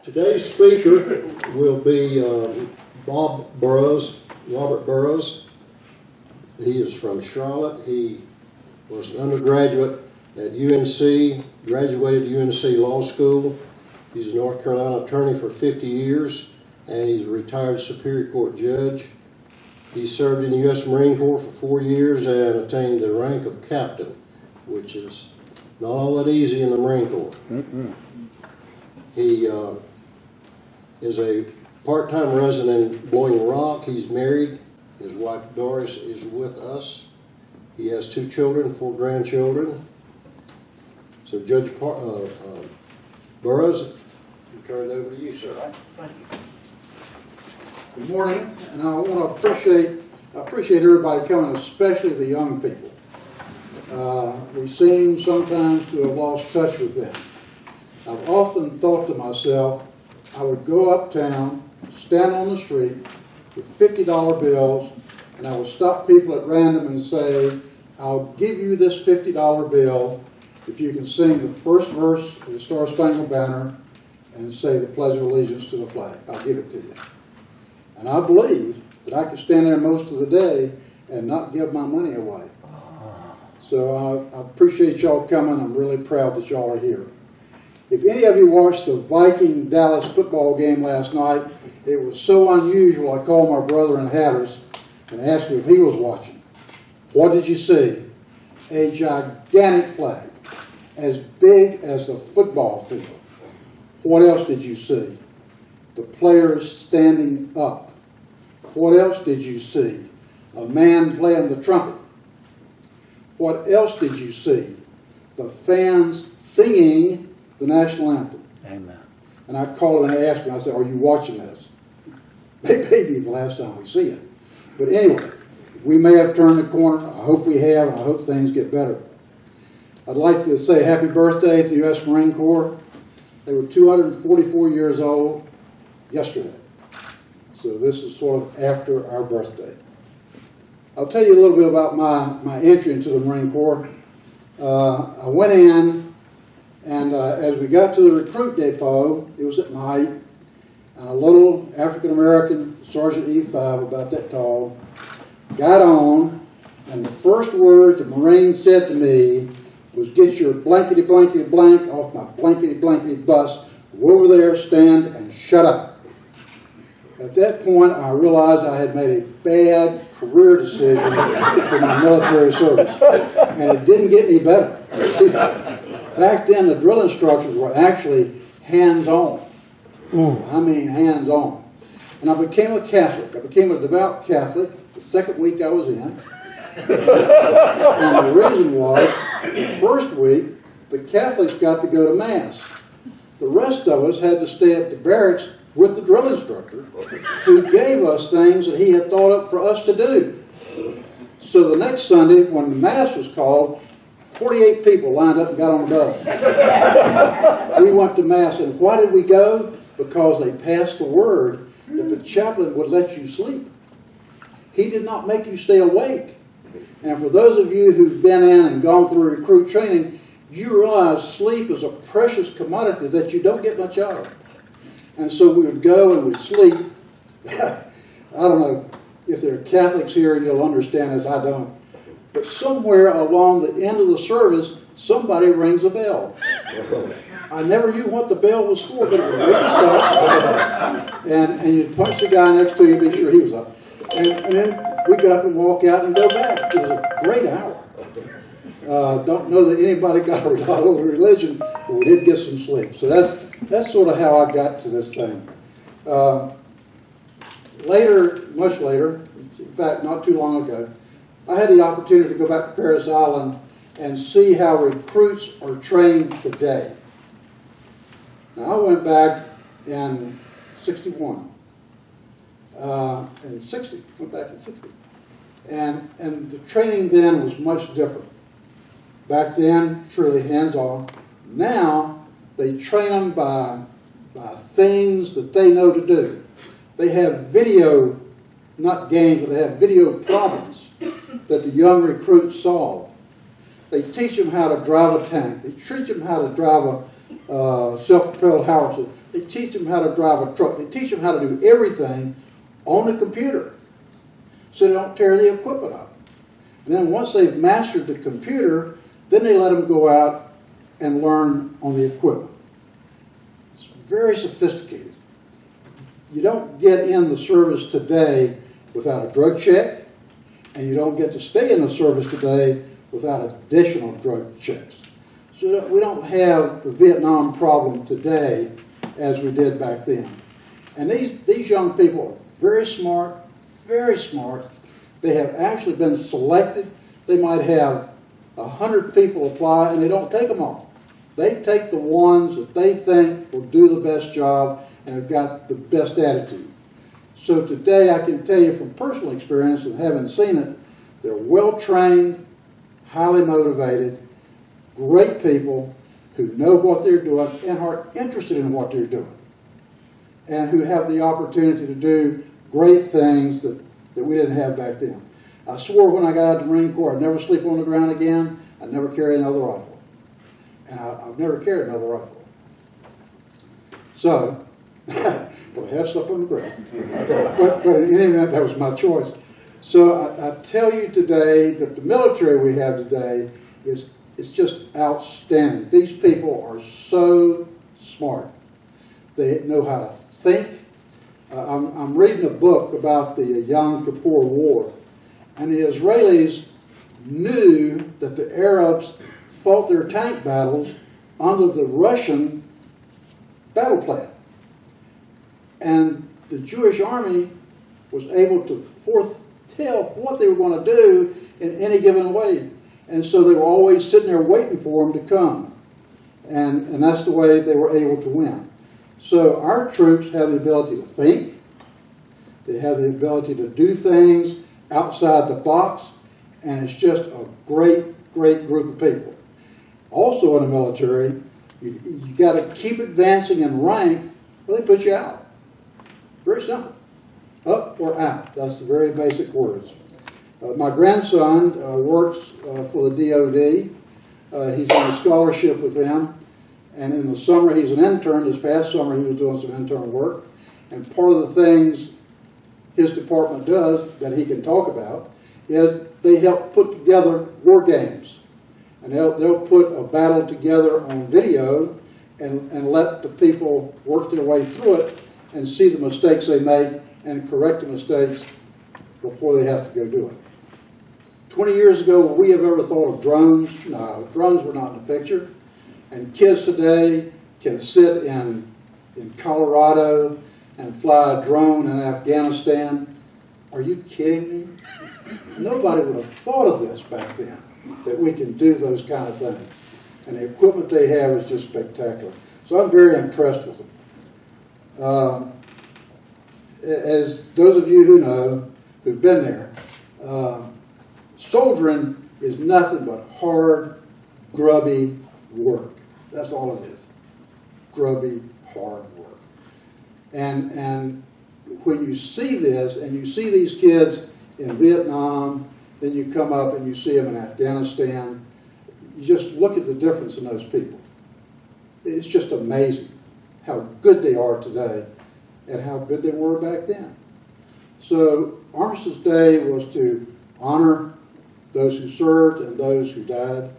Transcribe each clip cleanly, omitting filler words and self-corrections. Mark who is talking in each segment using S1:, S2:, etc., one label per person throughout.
S1: Today's speaker will be Robert Burrows. He is from Charlotte. He was an undergraduate at UNC, graduated UNC Law School. He's a North Carolina attorney for 50 years, and he's a retired Superior Court judge. He served in the U.S. Marine Corps for 4 years and attained the rank of captain, which is not all that easy in the Marine Corps. He is a part-time resident in Blowing Rock. He's married. His wife Doris is with us. He has 2 children, 4 grandchildren. So Judge Burrows, I turn it over to you, sir.
S2: Thank you. Good morning, and I want to appreciate everybody coming, especially the young people. We seem sometimes to have lost touch with them. I've often thought to myself, I would go uptown, stand on the street with $50 bills, and I would stop people at random and say, I'll give you this $50 bill if you can sing the first verse of the Star Spangled Banner and say the Pledge of Allegiance to the flag. I'll give it to you. And I believe that I could stand there most of the day and not give my money away. So I appreciate y'all coming. I'm really proud that y'all are here. If any of you watched the Viking-Dallas football game last night, it was so unusual I called my brother in Hatters and asked him if he was watching. What did you see? A gigantic flag, as big as the football field. What else did you see? The players standing up. What else did you see? A man playing the trumpet. What else did you see? The fans singing the national anthem.
S3: Amen.
S2: And I called him and I asked him, I said, are you watching this? Maybe the last time we see it. But anyway, we may have turned the corner. I hope we have, and I hope things get better. I'd like to say happy birthday to the U.S. Marine Corps. They were 244 years old yesterday. So this is sort of after our birthday. I'll tell you a little bit about my entry into the Marine Corps. I went in, and as we got to the recruit depot, it was at night, and a little African-American Sergeant E5, about that tall, got on, and the first word the Marine said to me was, get your blankety-blankety-blank off my blankety-blankety bus, go over there, stand, and shut up. At that point, I realized I had made a bad career decision for my military service, and it didn't get any better. Back then, the drill instructors were actually hands-on. I mean hands-on. And I became a Catholic. I became a devout Catholic the second week I was in. And the reason was, the first week, the Catholics got to go to Mass. The rest of us had to stay at the barracks with the drill instructor, who gave us things that he had thought up for us to do. So the next Sunday, when the Mass was called, 48 people lined up and got on the bus. We went to Mass, and why did we go? Because they passed the word that the chaplain would let you sleep. He did not make you stay awake. And for those of you who've been in and gone through recruit training, you realize sleep is a precious commodity that you don't get much out of. And so we would go and we'd sleep. I don't know if there are Catholics here, you'll understand this, I don't. But somewhere along the end of the service, somebody rings a bell. I never knew what the bell was for, but it was ringing stuff. And you'd punch the guy next to you to be sure he was up. And then we'd get up and walk out and go back. It was a great hour. Don't know that anybody got a lot of religion, but we did get some sleep. So that's sort of how I got to this thing. Later, much later, in fact, not too long ago, I had the opportunity to go back to Paris Island and see how recruits are trained today. Now, I went back in 61. In 60, went back in 60. And the training then was much different. Back then, surely hands-on. Now, they train them by things that they know to do. They have video, not games, but they have video problems that the young recruits solve. They teach them how to drive a tank. They teach them how to drive a self-propelled howitzer. They teach them how to drive a truck. They teach them how to do everything on the computer so they don't tear the equipment up. And then once they've mastered the computer, then they let them go out and learn on the equipment. It's very sophisticated. You don't get in the service today without a drug check, and you don't get to stay in the service today without additional drug checks. So we don't have the Vietnam problem today as we did back then. And these young people are very smart, very smart. They have actually been selected. They might have 100 people apply, and they don't take them all. They take the ones that they think will do the best job and have got the best attitude. So today I can tell you from personal experience and having seen it, they're well trained, highly motivated, great people who know what they're doing and are interested in what they're doing, and who have the opportunity to do great things that we didn't have back then. I swore when I got out of the Marine Corps I'd never sleep on the ground again, I'd never carry another rifle. And I've never carried another rifle. So, well, I have slept on the ground. But in any event, that was my choice. So I tell you today that the military we have today is just outstanding. These people are so smart. They know how to think. I'm reading a book about the Yom Kippur War, and the Israelis knew that the Arabs fought their tank battles under the Russian battle plan. And the Jewish army was able to foretell what they were going to do in any given way. And so they were always sitting there waiting for them to come. And that's the way they were able to win. So our troops have the ability to think. They have the ability to do things outside the box. And it's just a great, great group of people. Also in the military, you got to keep advancing in rank, or they put you out. Very simple. Up or out. That's the very basic words. My grandson works for the DOD. He's on a scholarship with them. And in the summer, he's an intern. This past summer, he was doing some intern work. And part of the things his department does that he can talk about is they help put together war games. And they'll put a battle together on video and let the people work their way through it and see the mistakes they make and correct the mistakes before they have to go do it. 20 years ago, would we have ever thought of drones? No, drones were not in the picture. And kids today can sit in Colorado and fly a drone in Afghanistan. Are you kidding me? Nobody would have thought of this back then, that we can do those kind of things. And the equipment they have is just spectacular. So I'm very impressed with them. As those of you who know, who've been there, soldiering is nothing but hard, grubby work. That's all it is. Grubby, hard work. And when you see this, and you see these kids in Vietnam, then you come up and you see them in Afghanistan, you just look at the difference in those people. It's just amazing how good they are today and how good they were back then. So Armistice Day was to honor those who served and those who died.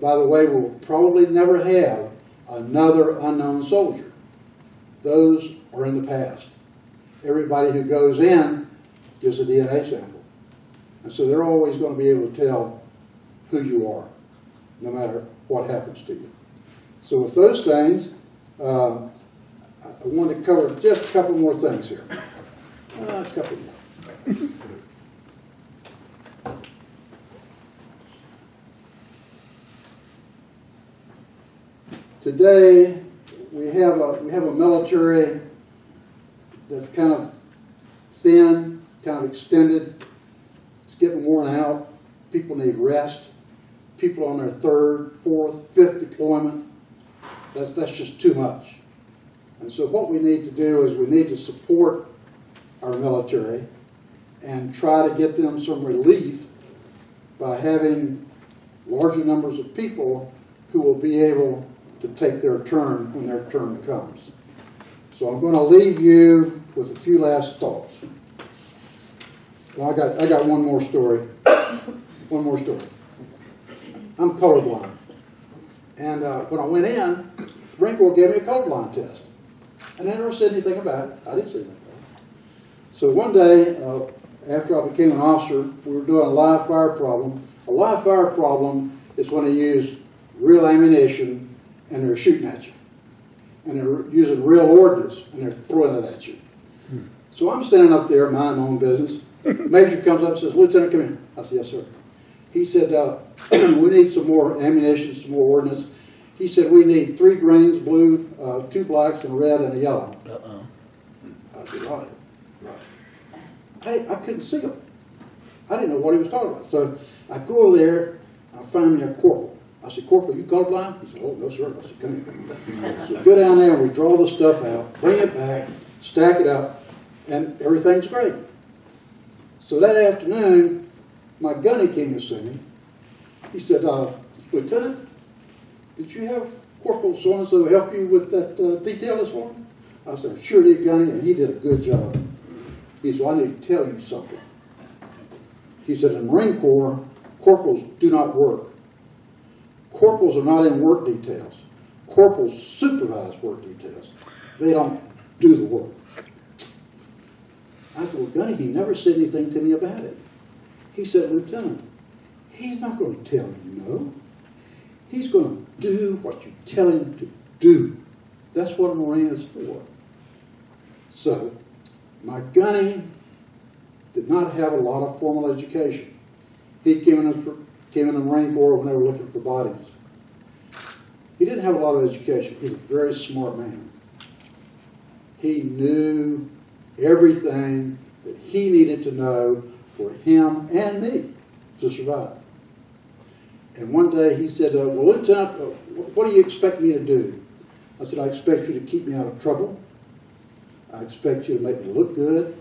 S2: By the way, we'll probably never have another unknown soldier. Those are in the past. Everybody who goes in gives a DNA sample. And so they're always going to be able to tell who you are, no matter what happens to you. So with those things, I want to cover just a couple more things here. A couple more. Today, we have a military that's kind of thin, kind of extended. It's getting worn out. People need rest. People on their third, fourth, fifth deployment. That's just too much. And so what we need to do is we need to support our military and try to get them some relief by having larger numbers of people who will be able to take their turn when their turn comes. So I'm going to leave you with a few last thoughts. Well, I got one more story. One more story. I'm colorblind. And when I went in, the Marine Corps gave me a colorblind test. And they never said anything about it. I didn't say anything about it. So one day, after I became an officer, we were doing a live fire problem. A live fire problem is when they use real ammunition and they're shooting at you. And they're using real ordnance and they're throwing it at you. So I'm standing up there, minding my own business. Major comes up and says, "Lieutenant, come here." I said, "Yes, sir." He said, "We need some more ammunition, some more ordnance." He said, "We need 3 greens, blue, 2 blacks, and a red, and a yellow." I said, "Right, right." I couldn't see him. I didn't know what he was talking about. So I go over there, and I find me a corporal. I said, "Corporal, you colorblind?" He said, "Oh, no, sir." I said, "Come here." So go down there, and we draw the stuff out, bring it back, stack it up, and everything's great. So that afternoon, my gunny came to see me. He said, "Lieutenant, did you have Corporal so-and-so help you with that detail this morning?" I said, "Sure did, Gunny, and he did a good job." He said, "Well, I need to tell you something." He said, "In the Marine Corps, corporals do not work. Corporals are not in work details. Corporals supervise work details. They don't do the work." I said, "Well, Gunny, he never said anything to me about it." He said, "Lieutenant, he's not going to tell you no. He's going to do what you tell him to do. That's what a Marine is for." So, my gunny did not have a lot of formal education. He came in the Marine Corps when they were looking for bodies. He didn't have a lot of education. He was a very smart man. He knew everything that he needed to know for him and me to survive. And one day he said, "Well, Lieutenant, what do you expect me to do?" I said, "I expect you to keep me out of trouble. I expect you to make me look good.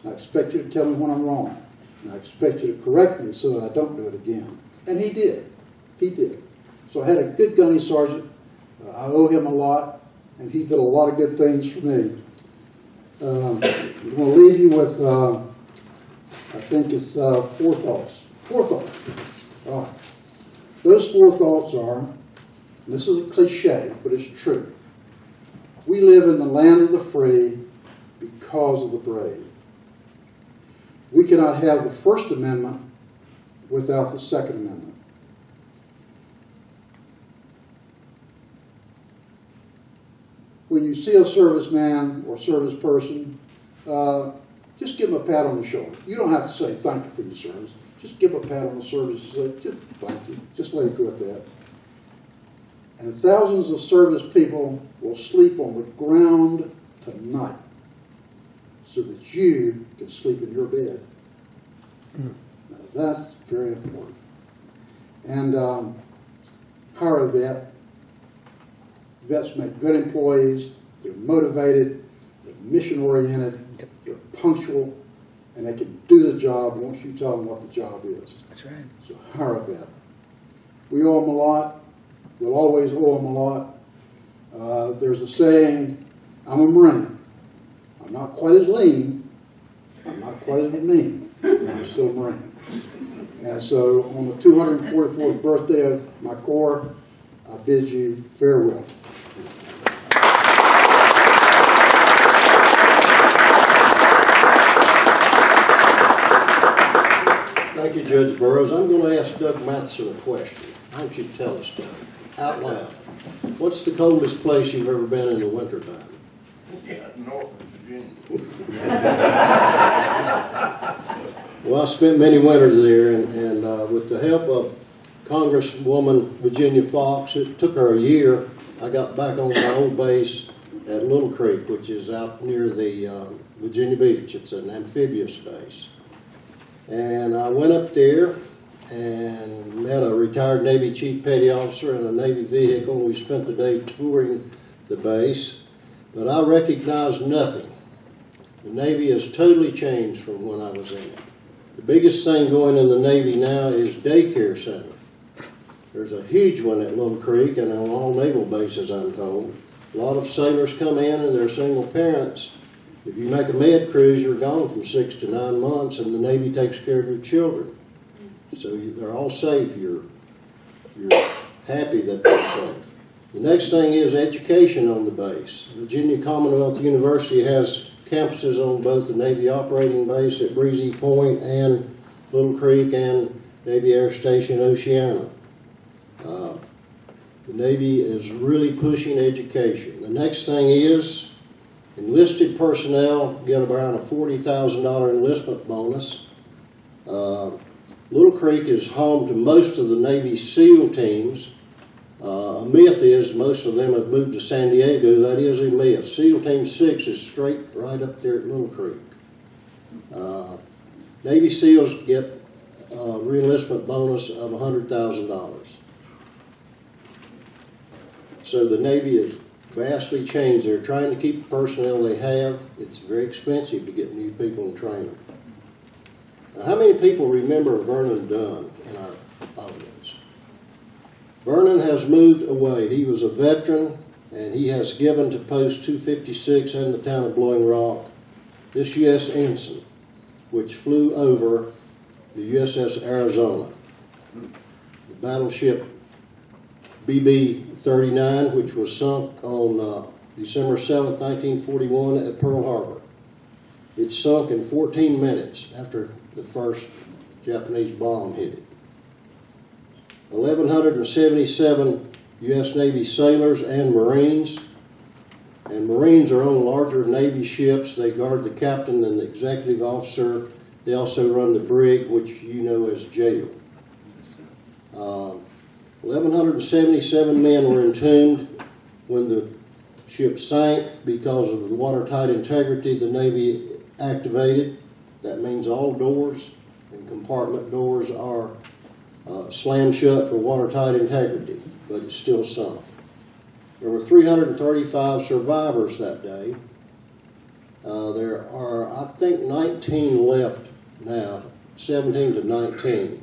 S2: I expect you to tell me when I'm wrong. And I expect you to correct me so that I don't do it again." And he did. He did. So I had a good gunny sergeant. I owe him a lot, and he did a lot of good things for me. I'm going to leave you with, I think it's 4 thoughts. 4 thoughts. All right. Those 4 thoughts are, and this is a cliche, but it's true. We live in the land of the free because of the brave. We cannot have the First Amendment without the Second Amendment. When you see a serviceman or service person, just give them a pat on the shoulder. You don't have to say thank you for your service. Just give them a pat on the shoulder and say, just thank you. Just let it go at that. And thousands of service people will sleep on the ground tonight so that you can sleep in your bed. Now, that's very important. And hire a vet. Vets make good employees. They're motivated. They're mission-oriented. They're punctual. And they can do the job once you tell them what the job is.
S3: That's right.
S2: So hire a vet. We owe them a lot. We'll always owe them a lot. There's a saying, "I'm a Marine. I'm not quite as lean. I'm not quite as mean. But I'm still a Marine." And so on the 244th birthday of my Corps, I bid you farewell.
S1: Thank you, Judge Burroughs. I'm going to ask Doug Matheson a question. I want you to tell us, Doug, out loud. What's the coldest place you've ever been in the wintertime?
S4: Yeah, North Virginia.
S1: Well, I spent many winters there, and with the help of Congresswoman Virginia Fox, it took her a year. I got back on my old base at Little Creek, which is out near the Virginia Beach. It's an amphibious base. And I went up there and met a retired Navy Chief Petty Officer in a Navy vehicle. We spent the day touring the base, but I recognized nothing. The Navy has totally changed from when I was in it. The biggest thing going in the Navy now is daycare center. There's a huge one at Little Creek and on all naval bases, I'm told. A lot of sailors come in and they're single parents. If you make a med cruise, you're gone from 6 to 9 months, and the Navy takes care of your children. So they're all safe. You're happy that they're safe. The next thing is education on the base. Virginia Commonwealth University has campuses on both the Navy operating base at Breezy Point and Little Creek and Navy Air Station Oceana. The Navy is really pushing education. The next thing is enlisted personnel get around a $40,000 enlistment bonus. Little Creek is home to most of the Navy SEAL teams. A myth is most of them have moved to San Diego. That is a myth. SEAL Team 6 is straight right up there at Little Creek. Navy SEALs get a re-enlistment bonus of $100,000. So the Navy has vastly changed. They're trying to keep the personnel they have. It's very expensive to get new people and train them. Now, how many people remember Vernon Dunn in our audience? Vernon has moved away. He was a veteran, and he has given to Post 256 and the town of Blowing Rock this U.S. ensign, which flew over the USS Arizona, the battleship BB-39, which was sunk on December 7, 1941 at Pearl Harbor. It sunk in 14 minutes after the first Japanese bomb hit it. 1,177 U.S. Navy sailors and Marines. And Marines are on larger Navy ships. They guard the captain and the executive officer. They also run the brig, which you know as jail. 1,177 men were entombed when the ship sank because of the watertight integrity the Navy activated. That means all doors and compartment doors are slammed shut for watertight integrity, but it's still sunk. There were 335 survivors that day. There are, I think, 19 left now, 17 to 19.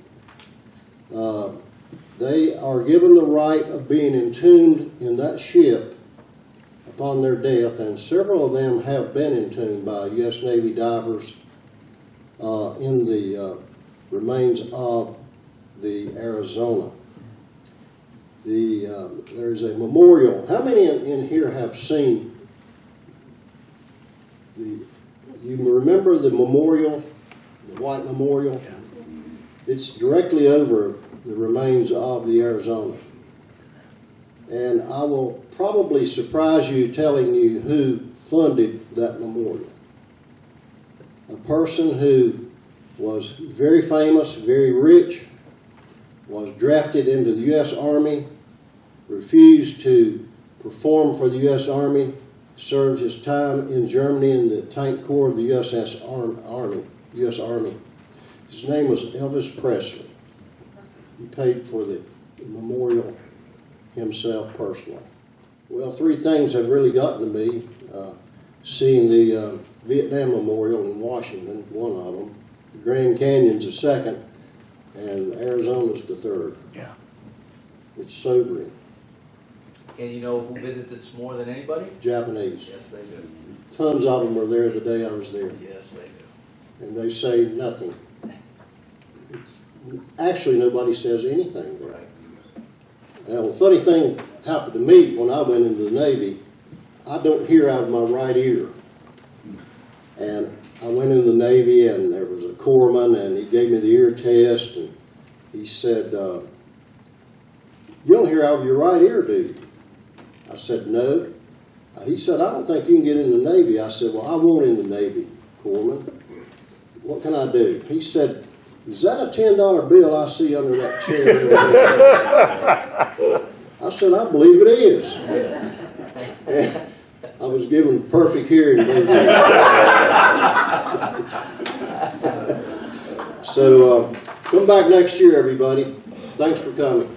S1: They are given the right of being entombed in that ship upon their death, and several of them have been entombed by U.S. Navy divers in the remains of the Arizona. There's a memorial. How many in here have seen you remember the memorial, the white memorial? It's directly over the remains of the Arizona. And I will probably surprise you telling you who funded that memorial. A person who was very famous, very rich, was drafted into the U.S. Army, refused to perform for the U.S. Army, served his time in Germany in the tank corps of the U.S. Army. His name was Elvis Presley. He paid for the memorial himself personally. Well, three things have really gotten to me. Seeing the Vietnam Memorial in Washington, one of them. The Grand Canyon's the second, and Arizona's the third.
S3: Yeah.
S1: It's sobering.
S5: And you know who visits it more than anybody?
S1: Japanese.
S5: Yes, they do.
S1: Tons of them were there the day I was there.
S5: Yes, they do.
S1: And they say nothing. Actually, nobody says anything there.
S5: Right.
S1: Now, the funny thing happened to me when I went into the Navy. I don't hear out of my right ear. And I went into the Navy, and there was a corpsman, and he gave me the ear test, and he said, "You don't hear out of your right ear, do you?" I said, "No." He said, "I don't think you can get in the Navy." I said, "Well, I want in the Navy, corpsman. What can I do?" He said, "Is that a $10 bill I see under that chair?" I said, "I believe it is." And I was given perfect hearing. So come back next year, everybody. Thanks for coming.